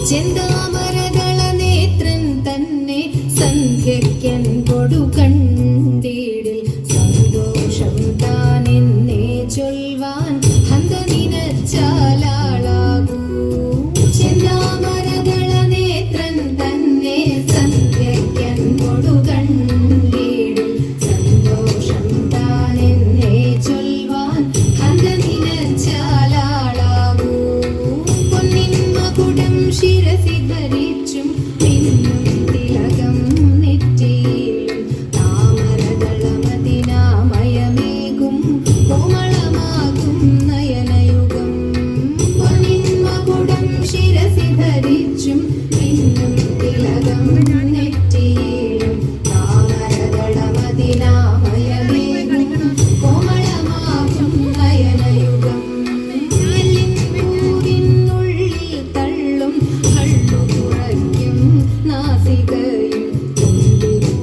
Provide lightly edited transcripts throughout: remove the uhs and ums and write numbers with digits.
ചെന്താമരദള നേത്രൻ തന്നെ സന്ധ്യയ്ക്കൻ കൊടു കണ്ടിടിൽ സന്തോഷം താനെന്നേ ചൊൽവാൻ ഹന്ത നിനച്ചാലാളാകൂ. ചെന്താമരദള നേത്രൻ തന്നെ സന്ധ്യയ്ക്കൻ കൊടു കണ്ടിടിൽ സന്തോഷം താനെന്നേ ചൊൽവാൻ ഹന്ത നിനച്ചാലാളാകൂ. പൊന്നിൻ മകുടം ശിരസി ധരിച്ചും മിന്നും തിലകം നെറ്റിയിലും താമരദളമതിനാമയമേകും കോമളമാകും നയനയുഗം. പൊന്നിൻ മകുടം ശിരസി ധരിച്ചും മിന്നും തിലകം നെറ്റിയിലും താമരദളമതിനാമയമേകും കോമളമാകും നയനയുഗം. നാസികയും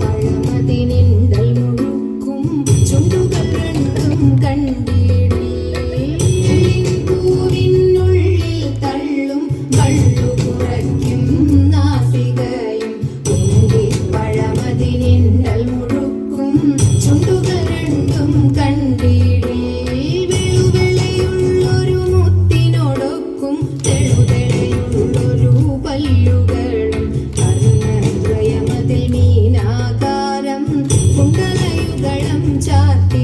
പഴമതിനിണ്ടൽ മുഴുക്കും ചുണ്ടുകൾ രണ്ടും കണ്ടിടിൽ. തള്ളും കള്ളു കുറയ്ക്കും നാസികയും പഴമതിനിണ്ടൽ മുഴുക്കും ചുണ്ടുകൾ രണ്ടും കണ്ടിടിൽ. വെളുവെളയുള്ളൊരു മുത്തിനോടൊക്കും തെളുതെളയുള്ളൊരു പല്ലുകളും കർണദ്വയമതിൽ മീനാകാരം കുണ്ടലയുഗളം ചാർത്തി